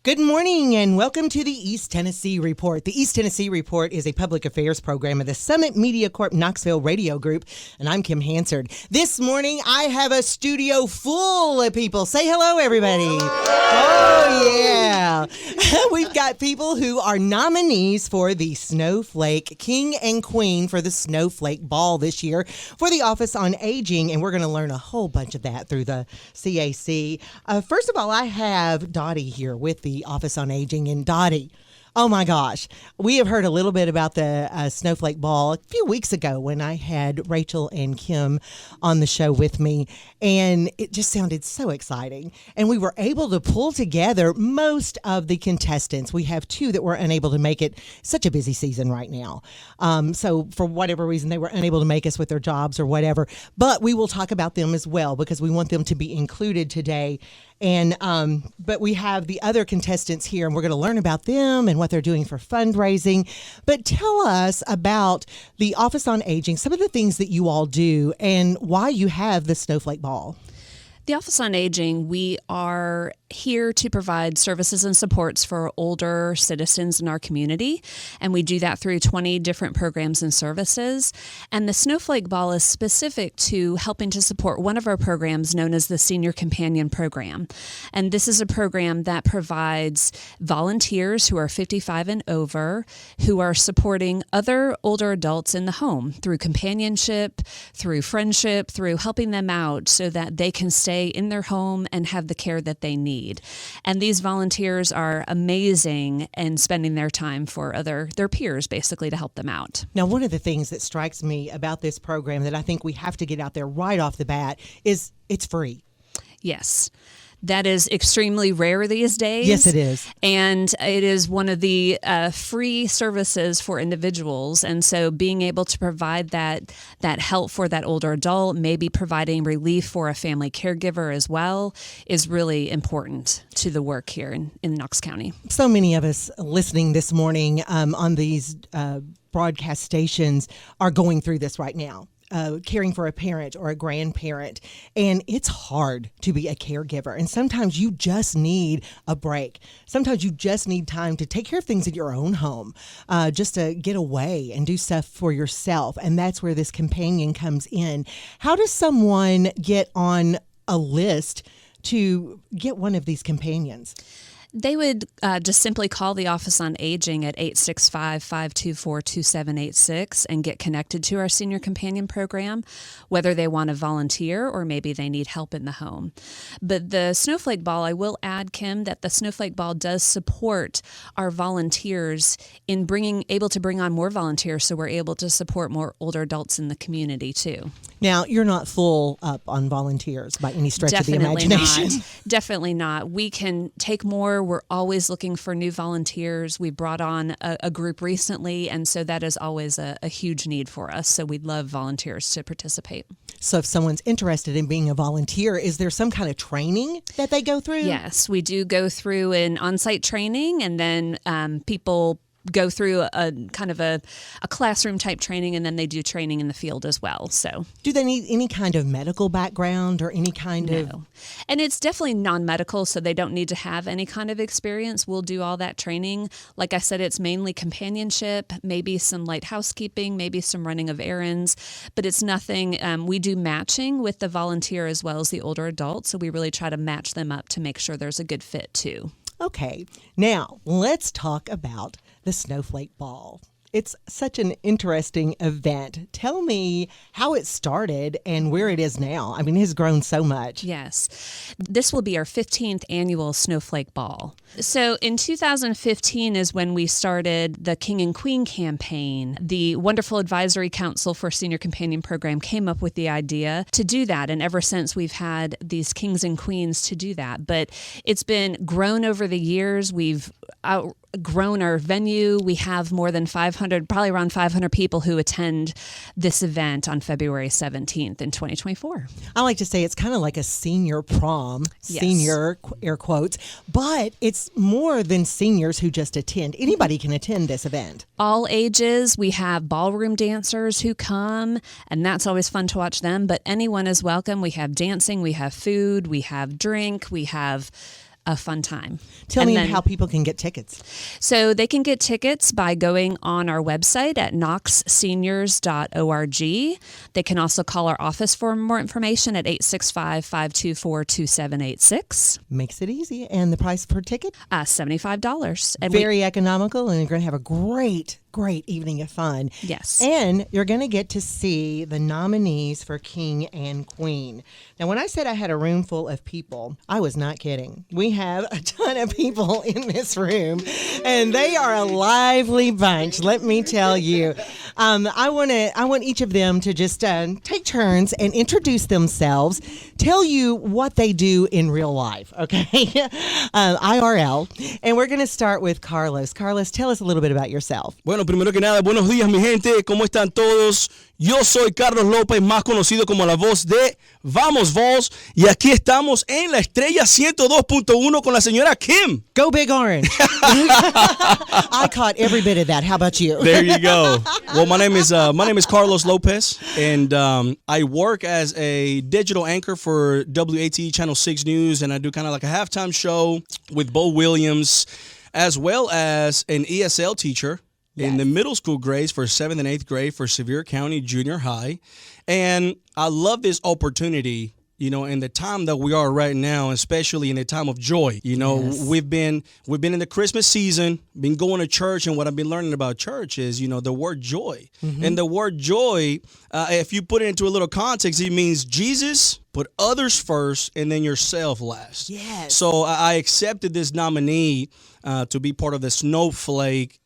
Good morning and welcome to the East Tennessee Report. The East Tennessee Report is a public affairs program of the Summit Media Corp Knoxville Radio Group, and I'm Kim Hansard. This morning I have a studio full of people. Say hello, everybody. Oh, yeah. We've got people who are nominees for the Snowflake King and Queen for the Snowflake Ball this year for the Office on Aging, and we're going to learn a whole bunch of that through the CAC. First of all, I have Dottie here with the Office on Aging. And Dottie, oh my gosh, we have heard a little bit about the Snowflake Ball a few weeks ago when I had Rachel and Kim on the show with me, and it just sounded so exciting. And we were able to pull together most of the contestants. We have two that were unable to make it. Such a busy season right now. So for whatever reason, they were unable to make us with their jobs or whatever. But we will talk about them as well because we want them to be included today. And but we have the other contestants here, and we're going to learn about them and what they're doing for fundraising. But tell us about the Office on Aging, some of the things that you all do, and why you have the Snowflake Ball. The Office on Aging, we are here to provide services and supports for older citizens in our community, and we do that through 20 different programs and services. And the Snowflake Ball is specific to helping to support one of our programs known as the Senior Companion Program. And this is a program that provides volunteers who are 55 and over who are supporting other older adults in the home through companionship, through friendship, through helping them out so that they can stay in their home and have the care that they need. And these volunteers are amazing in spending their time for their peers, basically, to help them out. Now, one of the things that strikes me about this program that I think we have to get out there right off the bat is it's free. Yes. That is extremely rare these days. Yes, it is. And it is one of the free services for individuals. And so being able to provide that help for that older adult, maybe providing relief for a family caregiver as well, is really important to the work here in Knox County. So many of us listening this morning on these broadcast stations are going through this right now. Caring for a parent or a grandparent. And it's hard to be a caregiver. And sometimes you just need a break. Sometimes you just need time to take care of things in your own home, just to get away and do stuff for yourself. And that's where this companion comes in. How does someone get on a list to get one of these companions? They would just simply call the Office on Aging at 865-524-2786 and get connected to our Senior Companion Program, whether they want to volunteer or maybe they need help in the home. But the Snowflake Ball, I will add, Kim, that the Snowflake Ball does support our volunteers in able to bring on more volunteers so we're able to support more older adults in the community too. Now, you're not full up on volunteers by any stretch of the imagination. Definitely not. We can take more. We're always looking for new volunteers. We brought on a group recently, and so that is always a huge need for us. So we'd love volunteers to participate. So if someone's interested in being a volunteer, is there some kind of training that they go through? Yes, we do go through an on-site training, and then people go through a kind of a classroom type training, and then they do training in the field as well. So do they need any kind of medical background or any kind of? No. And it's definitely non-medical, so they don't need to have any kind of experience. We'll do all that training. Like I said, it's mainly companionship, maybe some light housekeeping, maybe some running of errands, but it's nothing. We do matching with the volunteer as well as the older adult, so we really try to match them up to make sure there's a good fit too. Okay, now let's talk about the Snowflake Ball. It's such an interesting event. Tell me how it started and where it is now. I mean, it has grown so much. Yes. This will be our 15th annual Snowflake Ball. So in 2015 is when we started the King and Queen campaign. The wonderful Advisory Council for Senior Companion Program came up with the idea to do that. And ever since we've had these kings and queens to do that. But it's been grown over the years. We've outgrown our venue. We have more than 500, probably around 500 people who attend this event on February 17th in 2024. I like to say it's kind of like a senior prom, yes. Senior air quotes, but it's more than seniors who just attend. Anybody can attend this event. All ages. We have ballroom dancers who come, and that's always fun to watch them, but anyone is welcome. We have dancing, we have food, we have drink, we have a fun time. Tell me how people can get tickets. So they can get tickets by going on our website at knoxseniors.org. They can also call our office for more information at 865-524-2786. Makes it easy. And the price per ticket? $75. And very economical, and you're going to have a great evening of fun. Yes. And you're going to get to see the nominees for King and Queen. Now, when I said I had a room full of people, I was not kidding. We have a ton of people in this room, and they are a lively bunch, let me tell you. I want each of them to just take turns and introduce themselves, tell you what they do in real life, okay? IRL. And we're going to start with Carlos. Carlos, tell us a little bit about yourself. Bueno, primero que nada, buenos días, mi gente. ¿Cómo están todos? Yo soy Carlos López, más conocido como la voz de Vamos Voz. Y aquí estamos en la Estrella 102.1 con la señora Kim. Go Big Orange. I caught every bit of that. How about you? There you go. Well, my name is Carlos Lopez, and I work as a digital anchor for WATE Channel 6 News, and I do kind of like a halftime show with Bo Williams, as well as an ESL teacher. Yes. In the middle school grades for 7th and 8th grade for Sevier County Junior High. And I love this opportunity, you know, in the time that we are right now, especially in the time of joy. You know, yes. we've been in the Christmas season, been going to church, and what I've been learning about church is, you know, the word joy. Mm-hmm. And the word joy, if you put it into a little context, it means Jesus, put others first, and then yourself last. Yes. So I accepted this nominee to be part of the Snowflake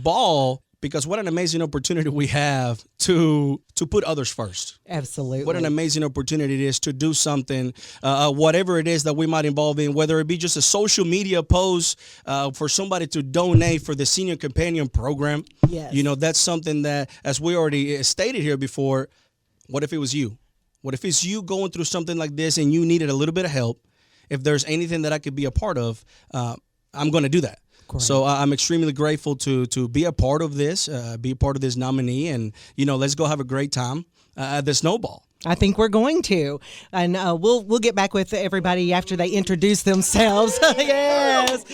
Ball, because what an amazing opportunity we have to put others first. Absolutely. What an amazing opportunity it is to do something, whatever it is that we might involve in, whether it be just a social media post for somebody to donate for the Senior Companion Program. Yes. You know, that's something that, as we already stated here before, what if it was you? What if it's you going through something like this and you needed a little bit of help? If there's anything that I could be a part of, I'm going to do that. Correct. So I'm extremely grateful to be a part of this, be a part of this nominee, and, you know, let's go have a great time at the Snowball. I think we're going to, and we'll get back with everybody after they introduce themselves. Yes,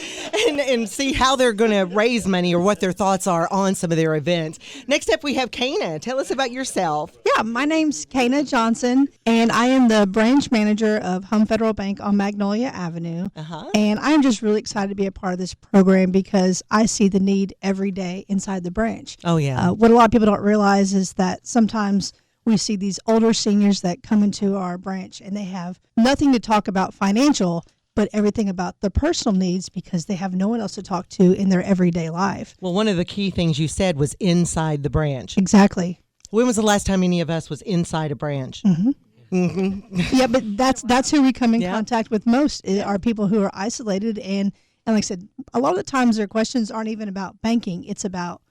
and see how they're going to raise money or what their thoughts are on some of their events. Next up, we have Kana. Tell us about yourself. Yeah, my name's Kana Johnson, and I am the branch manager of Home Federal Bank on Magnolia Avenue. Uh-huh. And I'm just really excited to be a part of this program because I see the need every day inside the branch. Oh yeah. What a lot of people don't realize is that sometimes we see these older seniors that come into our branch and they have nothing to talk about financial, but everything about their personal needs because they have no one else to talk to in their everyday life. Well, one of the key things you said was inside the branch. Exactly. When was the last time any of us was inside a branch? Mm-hmm. Mm-hmm. Yeah, but that's who we come in contact with most are people who are isolated. And like I said, a lot of the times their questions aren't even about banking. It's about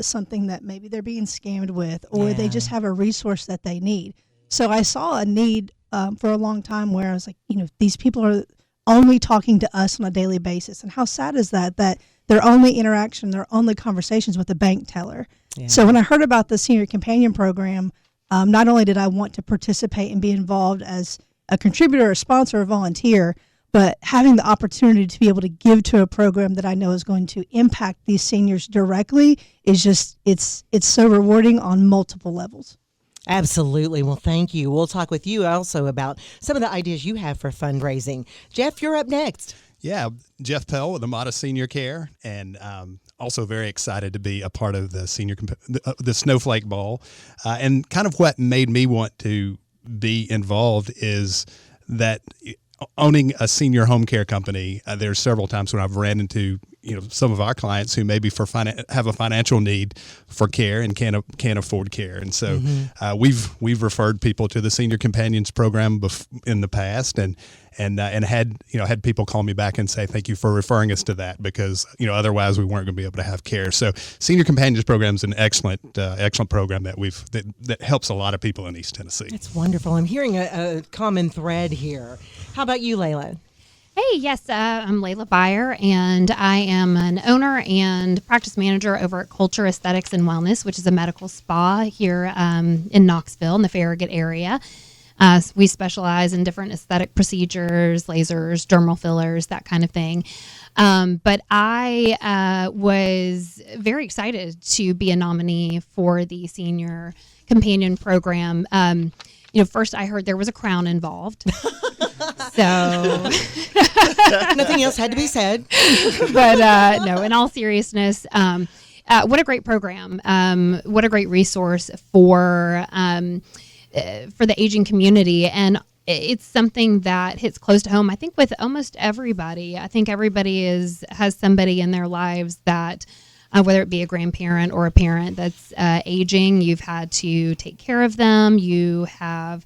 something that maybe they're being scammed with, or they just have a resource that they need. So I saw a need for a long time where I was like, you know, these people are only talking to us on a daily basis. And how sad is that their only interaction, their only conversations with the bank teller. Yeah. So when I heard about the Senior Companion Program, not only did I want to participate and be involved as a contributor, a sponsor, or volunteer, but having the opportunity to be able to give to a program that I know is going to impact these seniors directly is just, it's so rewarding on multiple levels. Absolutely. Well, thank you. We'll talk with you also about some of the ideas you have for fundraising. Jeff, you're up next. Yeah, Jeff Pell with Amada Senior Care, and also very excited to be a part of the the Snowflake Ball. And kind of what made me want to be involved is that owning a senior home care company, there's several times when I've ran into, you know, some of our clients who maybe have a financial need for care and can't afford care, and so we've referred people to the Senior Companions Program in the past, and had people call me back and say thank you for referring us to that because, you know, otherwise we weren't going to be able to have care. So Senior Companions Program is an excellent program that helps a lot of people in East Tennessee. That's wonderful. I'm hearing a common thread here. How about you, Layla? Hey, yes, I'm Layla Byer, and I am an owner and practice manager over at Culture Aesthetics and Wellness, which is a medical spa here in Knoxville in the Farragut area. We specialize in different aesthetic procedures, lasers, dermal fillers, that kind of thing. But I was very excited to be a nominee for the Senior Companion Program. First I heard there was a crown involved. So Nothing else had to be said. But no, in all seriousness, what a great program. What a great resource for the aging community. And it's something that hits close to home, I think, with almost everybody. I think everybody has somebody in their lives that, whether it be a grandparent or a parent that's aging, you've had to take care of them. You have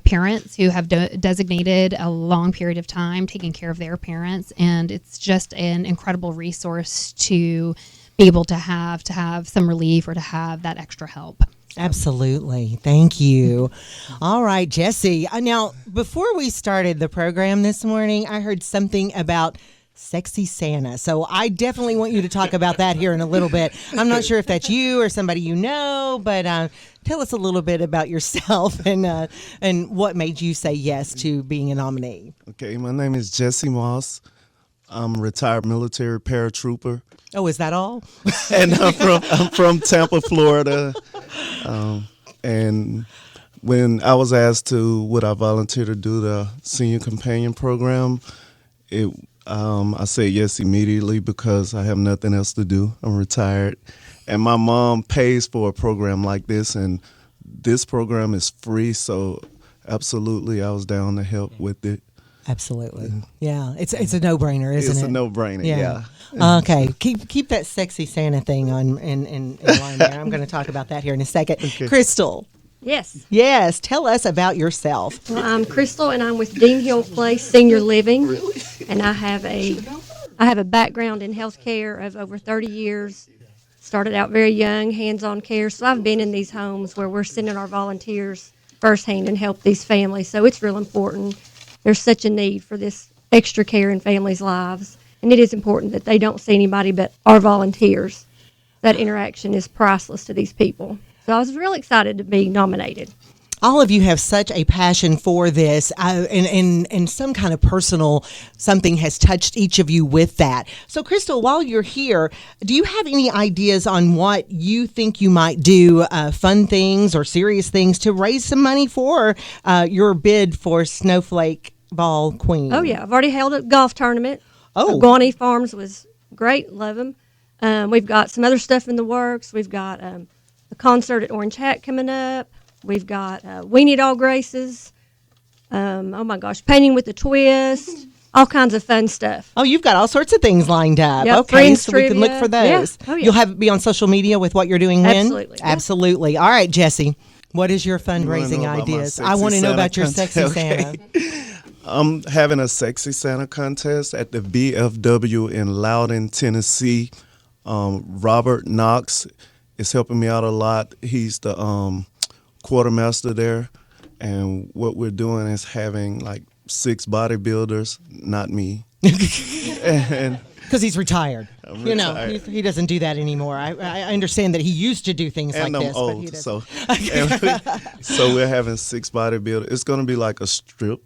parents who have designated a long period of time taking care of their parents. And it's just an incredible resource to be able to have some relief or to have that extra help. Absolutely. Thank you. All right, Jesse. Now, before we started the program this morning, I heard something about sexy Santa. So I definitely want you to talk about that here in a little bit. I'm not sure if that's you or somebody you know, but tell us a little bit about yourself and what made you say yes to being a nominee. Okay, my name is Jesse Moss. I'm a retired military paratrooper. Oh, is that all? And I'm from Tampa, Florida. And when I was asked would I volunteer to do the Senior Companion Program, I said yes immediately because I have nothing else to do. I'm retired. And my mom pays for a program like this, and this program is free, so absolutely I was down to help with it. Absolutely. Yeah. It's a no-brainer, isn't it? It's a no-brainer, yeah. Okay. Keep that sexy Santa thing on in line there. I'm going to talk about that here in a second. Okay. Crystal. Yes. Yes. Tell us about yourself. Well, I'm Crystal, and I'm with Dean Hill Place Senior Living, and I have a background in healthcare of over 30 years. Started out very young, hands-on care. So I've been in these homes where we're sending our volunteers firsthand and help these families. So it's real important. There's such a need for this extra care in families' lives, and it is important that they don't see anybody but our volunteers. That interaction is priceless to these people. So I was really excited to be nominated. All of you have such a passion for this, and some kind of personal something has touched each of you with that. So, Crystal, while you're here, do you have any ideas on what you think you might do, fun things or serious things, to raise some money for your bid for Snowflake Ball Queen? Oh, yeah. I've already held a golf tournament. Oh. Guaney Farms was great. Love them. We've got some other stuff in the works. We've got a concert at Orange Hat coming up. We've got weenie dog races. Oh my gosh, painting with a twist. All kinds of fun stuff. Oh, you've got all sorts of things lined up. Yep, okay, Friends so we can look trivia. for those. Yeah. Oh, yeah. You'll have it be on social media with what you're doing when? Absolutely. Yeah. Absolutely. All right, Jesse. What is your fundraising know about my ideas? sexy I want to know Santa about your sexy contest. Santa. I'm having a sexy Santa contest at the BFW in Loudon, Tennessee. Robert Knox is helping me out a lot. He's the quartermaster there, and what we're doing is having like 6 bodybuilders, not me. And Because he's retired. I'm You know, retired. he doesn't do that anymore. I understand that he used to do things and like I'm this. but he old, doesn't. so we're having 6 bodybuilders. It's going to be like a strip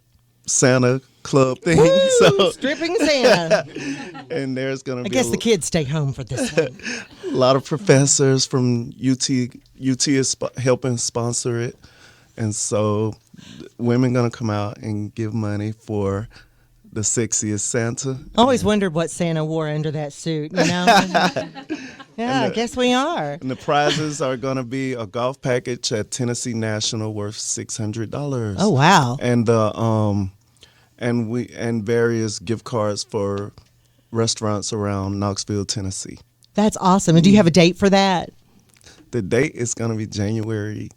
Santa club thing. Woo, So, stripping Santa. and there's going to I be guess the kids stay home for this one. a lot of professors from UT is helping sponsor it, and so women going to come out and give money for the sexiest Santa. I always wondered what Santa wore under that suit, you know? Yeah, I guess we are. And the prizes are going to be a golf package at Tennessee National worth $600. Oh, wow. And and various gift cards for restaurants around Knoxville, Tennessee. That's awesome. And do you have a date for that? The date is going to be January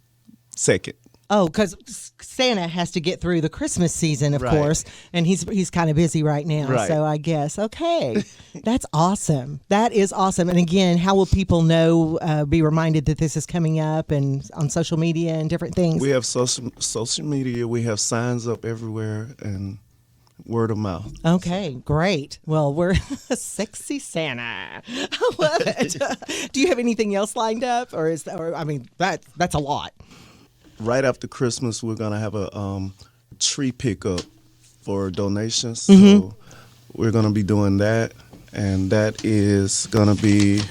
2nd. Oh, because Santa has to get through the Christmas season, of Right. course, and he's kind of busy right now. Right. So I guess okay, that's awesome. That is awesome. And again, how will people know? Be reminded that this is coming up and on social media and different things. We have social media. We have signs up everywhere and word of mouth. Okay, great. Well, we're sexy Santa. I love it. Do you have anything else lined up, or I mean, that's a lot. right after Christmas, we're gonna have a tree pickup for donations. Mm-hmm. So we're gonna be doing that, and that is gonna be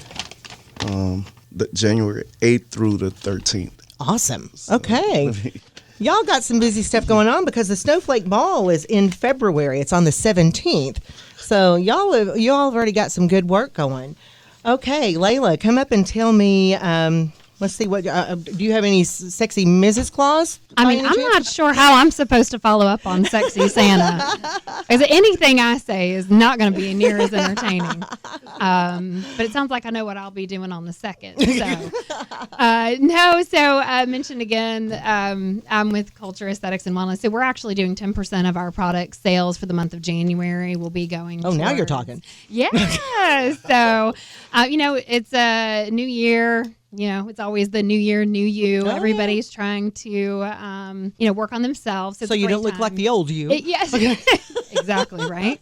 the January 8th through the 13th. Awesome. Okay. Y'all got some busy stuff going on because the Snowflake Ball is in February. It's on the 17th. So y'all have already got some good work going. Okay, Layla, come up and tell me. Let's see, what do you have any sexy Mrs. Claus? I mean, I'm not sure how I'm supposed to follow up on Sexy Santa. Because anything I say is not going to be near as entertaining. But it sounds like I know what I'll be doing on the 2nd. So, mentioned again, I'm with Culture, Aesthetics, and Wellness. So we're actually doing 10% of our product sales for the month of January. We'll be going. Oh, now you're talking. Yeah. So, it's a new year. It's always the new year, new you. Everybody's trying to, work on themselves. So you don't look like the old you. Yes, exactly, right?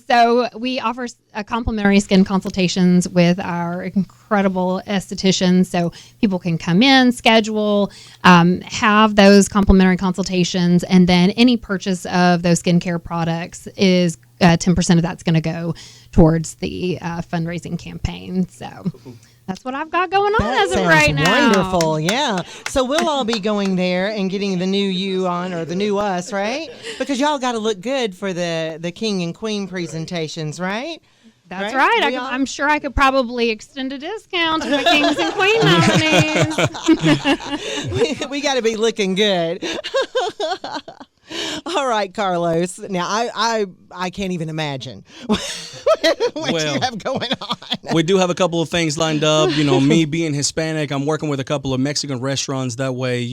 So we offer complimentary skin consultations with our incredible estheticians. So people can come in, schedule, have those complimentary consultations, and then any purchase of those skincare products is 10% of that's going to go towards the fundraising campaign. So that's what I've got going on as of right now. Wonderful, yeah. So we'll all be going there and getting the new you on, or the new us, right? Because y'all got to look good for the king and queen presentations, right? That's right. I'm sure I could probably extend a discount to the kings and queen nominees. we got to be looking good. All right, Carlos. Now, I can't even imagine what you have going on. We do have a couple of things lined up. Me being Hispanic, I'm working with a couple of Mexican restaurants. That way,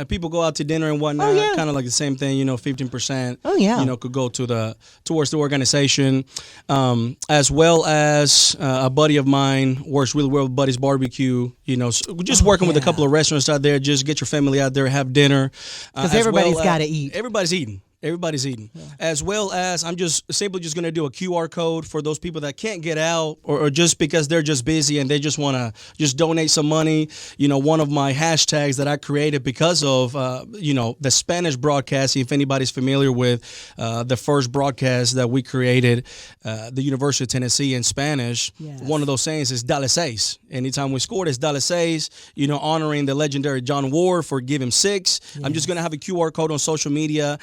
people go out to dinner and whatnot. Oh, yeah. Kind of like the same thing. 15%. Oh, yeah. Could go towards the organization, as well as a buddy of mine works really well with Buddy's Barbecue. So we're just working with a couple of restaurants out there. Just get your family out there, have dinner. Because everybody's got to eat. Everybody's eating. Everybody's eating. Yeah. As well as I'm just simply going to do a QR code for those people that can't get out or just because they're just busy and they just want to just donate some money. One of my hashtags that I created because of, the Spanish broadcast, if anybody's familiar with the first broadcast that we created, the University of Tennessee in Spanish, yes. One of those sayings is Dale seis. Anytime we scored, it's Dale seis, honoring the legendary John Ward for Give Him Six. Yes. I'm just going to have a QR code on social media.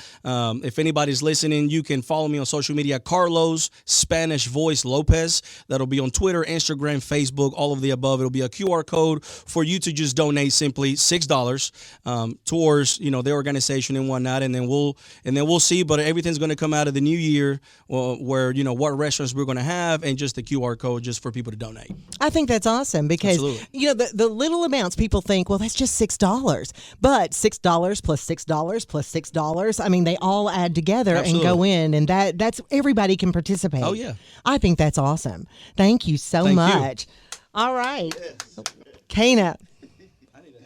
If anybody's listening, you can follow me on social media, Carlos Spanish Voice Lopez. That'll be on Twitter, Instagram, Facebook, all of the above. It'll be a QR code for you to just donate simply $6 towards the organization and whatnot, and then we'll see. But everything's going to come out of the new year, where what restaurants we're going to have, and just the QR code just for people to donate. I think that's awesome because the little amounts people think, well, that's just $6, but $6 plus $6 plus $6. I mean, they all add together. Absolutely. And go in, and that's everybody can participate. Oh yeah, I think that's awesome. Thank you so much. All right, Kana.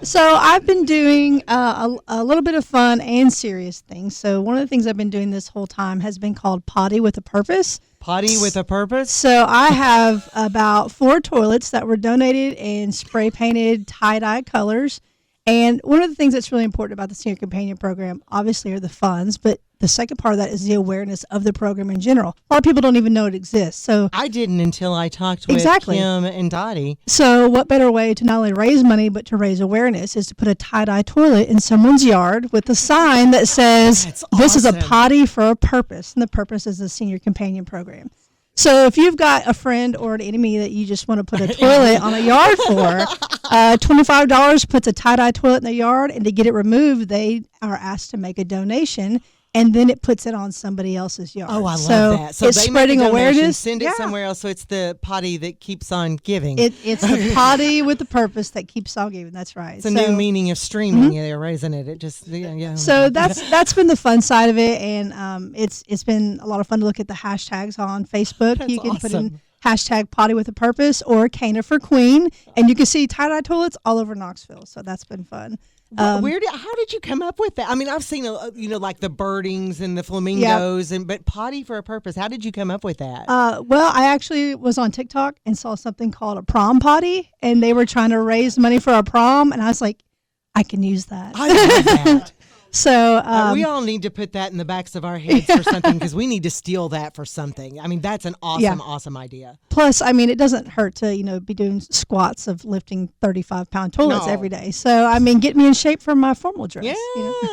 So I've been doing a little bit of fun and serious things. So one of the things I've been doing this whole time has been called Potty with a Purpose. Potty with a Purpose? So I have about 4 toilets that were donated and spray painted tie-dye colors. And one of the things that's really important about the Senior Companion Program, obviously, are the funds, but the second part of that is the awareness of the program in general. A lot of people don't even know it exists. So I didn't until I talked with Kim and Dottie. So what better way to not only raise money, but to raise awareness is to put a tie-dye toilet in someone's yard with a sign that says, this is a potty for a purpose, and the purpose is the Senior Companion Program. So if you've got a friend or an enemy that you just want to put a toilet on a yard for, $25 puts a tie-dye toilet in the yard, and to get it removed, they are asked to make a donation, and then it puts it on somebody else's yard. Oh, I love that. So it's spreading awareness. Send it somewhere else, so it's the potty that keeps on giving. It's the potty with the purpose that keeps on giving. That's right. It's a new meaning of streaming. Mm-hmm. They're raising it. It just So that's been the fun side of it, and it's been a lot of fun to look at the hashtags on Facebook. That's you can awesome. put in hashtag potty with a purpose or Kana for Queen, and you can see tie-dye toilets all over Knoxville. So that's been fun. How did you come up with that? I mean, I've seen like the birdings and the flamingos, but potty for a purpose. How did you come up with that? Well, I actually was on TikTok and saw something called a prom potty, and they were trying to raise money for a prom, and I was like, I can use that. I love that. So we all need to put that in the backs of our heads for something because we need to steal that for something. I mean, that's an awesome idea. Plus, I mean, it doesn't hurt to, be doing squats of lifting 35-pound toilets every day. So, I mean, get me in shape for my formal dress.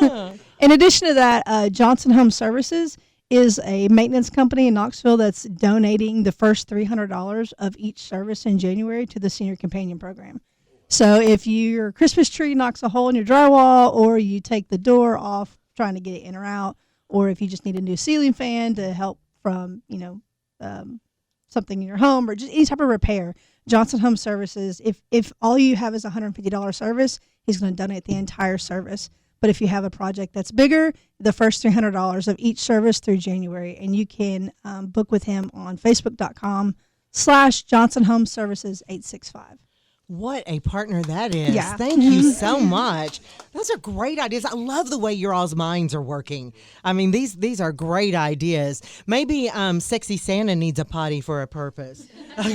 Yeah. In addition to that, Johnson Home Services is a maintenance company in Knoxville that's donating the first $300 of each service in January to the Senior Companion Program. So if your Christmas tree knocks a hole in your drywall, or you take the door off trying to get it in or out, or if you just need a new ceiling fan to help from, something in your home, or just any type of repair, Johnson Home Services, if all you have is a $150 service, he's going to donate the entire service. But if you have a project that's bigger, the first $300 of each service through January, and you can book with him on Facebook.com/Johnson Home Services 865. What a partner that is. Yeah. Thank you so much. Those are great ideas. I love the way your all's minds are working. I mean, these are great ideas. Maybe Sexy Santa needs a potty for a purpose. All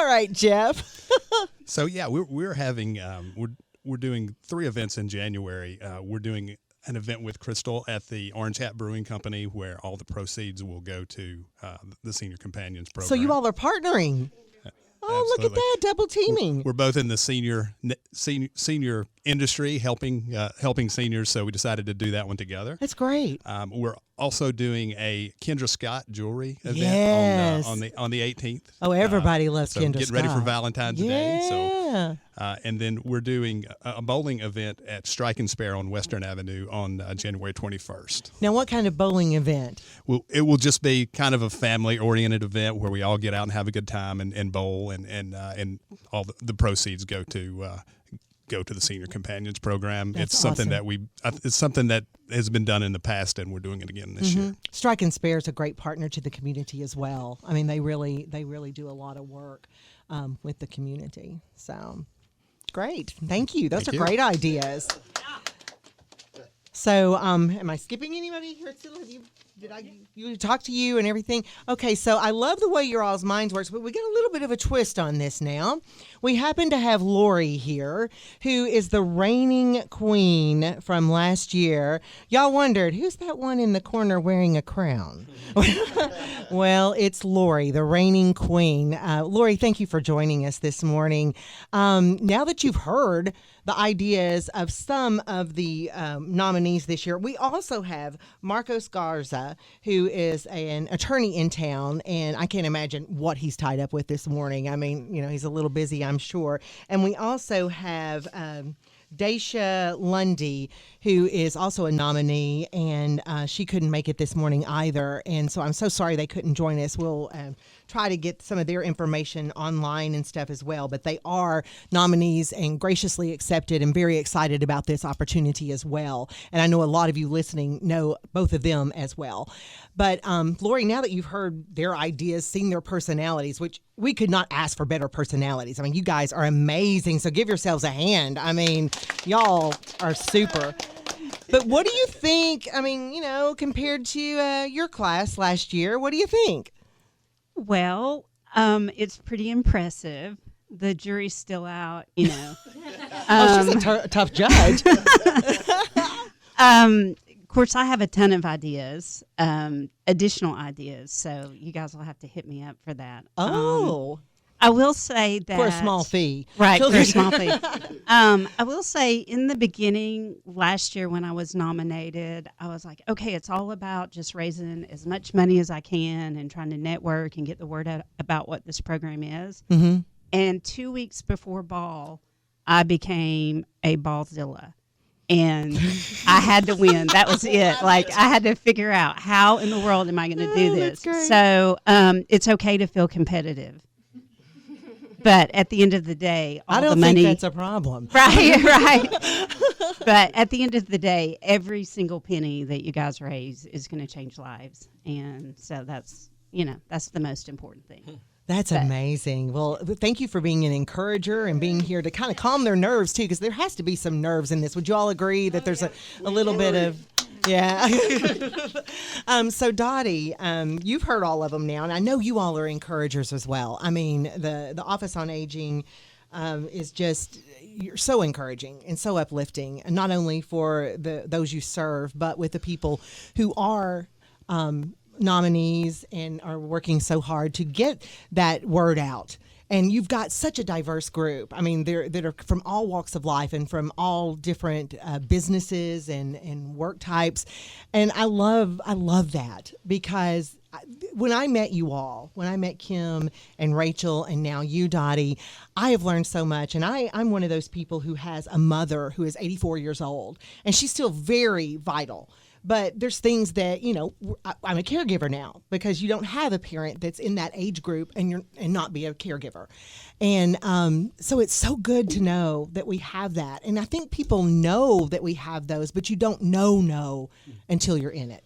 right, Jeff. So yeah, we're having we're doing 3 events in January. We're doing an event with Crystal at the Orange Hat Brewing Company, where all the proceeds will go to the Senior Companions program. So you all are partnering. Oh, Absolutely. look at that, double teaming. We're both in the senior industry, helping seniors. So we decided to do that one together. That's great. We're also doing a Kendra Scott jewelry event Yes. on the 18th. Oh, everybody loves so Kendra getting ready for Scott. Valentine's Day. Yeah. So, and then we're doing a bowling event at Strike and Spare on Western Avenue on January 21st. Now, what kind of bowling event? Well, it will just be kind of a family-oriented event where we all get out and have a good time and bowl, and all the proceeds go to the Senior Companions program. That's it's something awesome. it's something that has been done in the past, and we're doing it again this year. Strike and Spare is a great partner to the community as well. I mean, they really do a lot of work with the community. So, great. Thank you. Those Thank are you. great ideas. So, am I skipping anybody here? Still, did you talk to you and everything? Okay, so I love the way your all's minds works, but we got a little bit of a twist on this now. We happen to have Lori here, who is the reigning queen from last year. Y'all wondered, who's that one in the corner wearing a crown? Well, it's Lori, the reigning queen. Lori, thank you for joining us this morning. Now that you've heard the ideas of some of the nominees this year, we also have Marcos Garza, who is an attorney in town, and I can't imagine what he's tied up with this morning. I mean, he's a little busy, I'm sure. And we also have Daisha Lundy, who is also a nominee, and she couldn't make it this morning either. And so I'm so sorry they couldn't join us. We'll try to get some of their information online and stuff as well. But they are nominees and graciously accepted, and very excited about this opportunity as well. And I know a lot of you listening know both of them as well. But Lori, now that you've heard their ideas, seen their personalities, which we could not ask for better personalities. I mean, you guys are amazing. So give yourselves a hand. I mean, y'all are super. But what do you think? I mean, compared to your class last year, what do you think? Well, it's pretty impressive. The jury's still out, Oh, she's a tough judge. Of course, I have a ton of ideas, additional ideas, so you guys will have to hit me up for that. Oh. I will say that... For a small fee. Right, for a small fee. I will say in the beginning, last year when I was nominated, I was like, okay, it's all about just raising as much money as I can and trying to network and get the word out about what this program is. Mm-hmm. And 2 weeks before ball, I became a Ballzilla. And I had to win. That was it. Like, I had to figure out how in the world am I going to do this. So it's okay to feel competitive. But at the end of the day, all the money... I don't think that's a problem. Right. But at the end of the day, every single penny that you guys raise is going to change lives. And so that's the most important thing. That's amazing. Well, thank you for being an encourager and being here to kind of calm their nerves, too, because there has to be some nerves in this. Would you all agree that there's a little bit of... Yeah. So, Dottie, you've heard all of them now, and I know you all are encouragers as well. I mean, the Office on Aging, is just, you're so encouraging and so uplifting, and not only for those you serve, but with the people who are nominees and are working so hard to get that word out. And you've got such a diverse group. I mean, that are from all walks of life and from all different businesses and work types. And I love that, because when I met you all, when I met Kim and Rachel and now you, Dottie, I have learned so much. And I'm one of those people who has a mother who is 84 years old, and she's still very vital. But there's things that, you know, I'm a caregiver now, because you don't have a parent that's in that age group and not be a caregiver. And so it's so good to know that we have that. And I think people know that we have those, but you don't know until you're in it.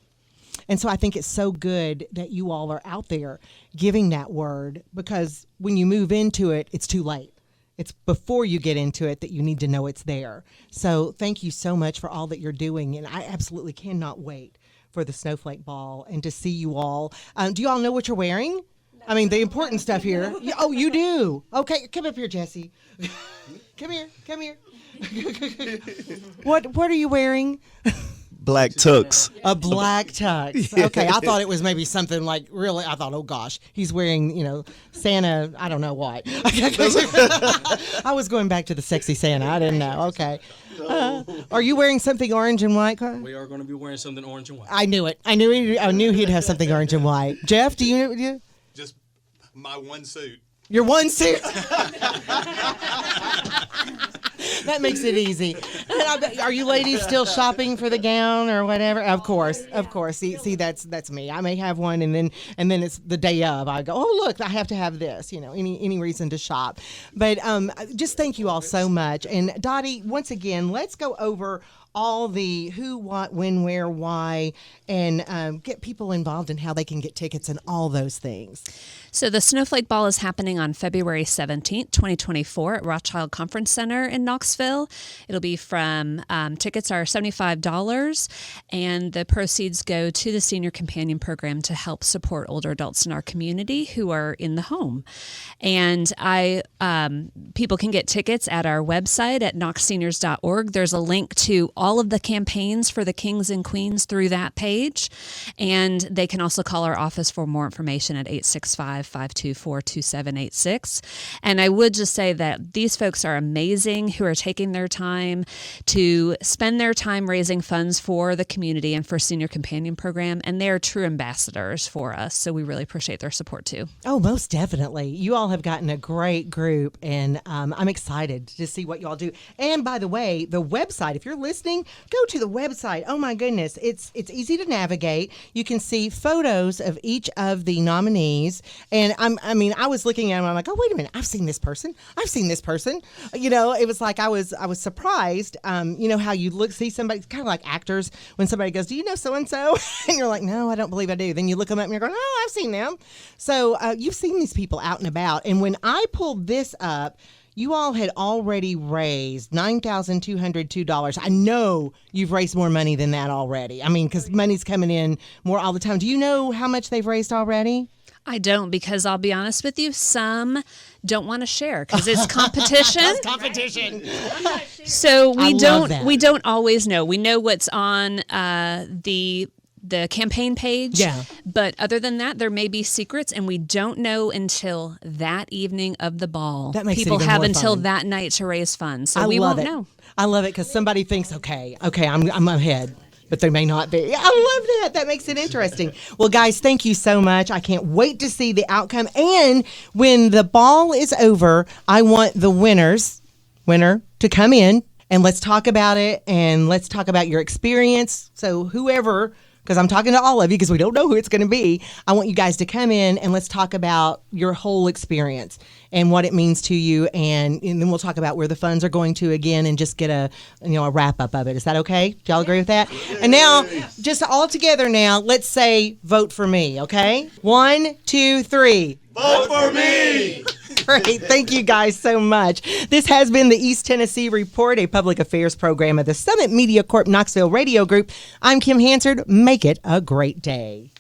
And so I think it's so good that you all are out there giving that word, because when you move into it, it's too late. It's before you get into it that you need to know it's there. So thank you so much for all that you're doing. And I absolutely cannot wait for the Snowflake Ball and to see you all. Do you all know what you're wearing? I mean, the important stuff here. Oh, you do? Okay, come up here, Jesse. Come here. What are you wearing? Black tux. A black tux. Okay, I thought it was maybe something like, really, I thought, oh gosh, he's wearing, Santa, I don't know what. I was going back to the sexy Santa. I didn't know. Okay. Are you wearing something orange and white, Carl? We are going to be wearing something orange and white. I knew it. I knew he'd have something orange and white. Jeff, do you? Just my one suit. Your one suit? That makes it easy. Are you ladies still shopping for the gown or whatever? Of course. See, that's me. I may have one, and then it's the day of. I go, oh look, I have to have this. Any reason to shop. But just thank you all so much. And Dottie, once again, let's go over all the who, what, when, where, why, and get people involved in how they can get tickets and all those things. So the Snowflake Ball is happening on February 17th, 2024 at Rothschild Conference Center in Knoxville. It'll be from, tickets are $75, and the proceeds go to the Senior Companion Program to help support older adults in our community who are in the home. And people can get tickets at our website at knoxseniors.org. There's a link to all of the campaigns for the Kings and Queens through that page. And they can also call our office for more information at 865-524-2786. And I would just say that these folks are amazing, who are taking their time to spend their time raising funds for the community and for Senior Companion Program. And they are true ambassadors for us. So we really appreciate their support too. Oh, most definitely. You all have gotten a great group, and I'm excited to see what you all do. And by the way, the website, if you're listening, go to the website. Oh my goodness. It's easy to navigate. You can see photos of each of the nominees. And I was looking at them. I'm like, oh, wait a minute. I've seen this person. It was like I was surprised. How you see somebody, it's kind of like actors when somebody goes, do you know so-and-so? And you're like, no, I don't believe I do. Then you look them up and you're going, oh, I've seen them. So you've seen these people out and about. And when I pulled this up, you all had already raised $9,202. I know you've raised more money than that already. I mean, because money's coming in more all the time. Do you know how much they've raised already? I don't, because I'll be honest with you, some don't want to share because it's competition. It's competition. So we don't always know. We know what's on the campaign page. Yeah. But other than that, there may be secrets, and we don't know until that evening of the ball. That makes People it even have more until fun. that night to raise funds. So I we love won't it. know. I love it because somebody thinks, okay, I'm ahead. But they may not be. I love that. That makes it interesting. Well, guys, thank you so much. I can't wait to see the outcome. And when the ball is over, I want the winner to come in and let's talk about it, and let's talk about your experience. So whoever, because I'm talking to all of you because we don't know who it's going to be, I want you guys to come in and let's talk about your whole experience and what it means to you, and then we'll talk about where the funds are going to again, and just get a wrap up of it. Is that okay? Do y'all agree with that? And now, just all together now, let's say vote for me, okay? 1, 2, 3. Vote for me! Great. Thank you guys so much. This has been the East Tennessee Report, a public affairs program of the Summit Media Corp Knoxville Radio Group. I'm Kim Hansard. Make it a great day.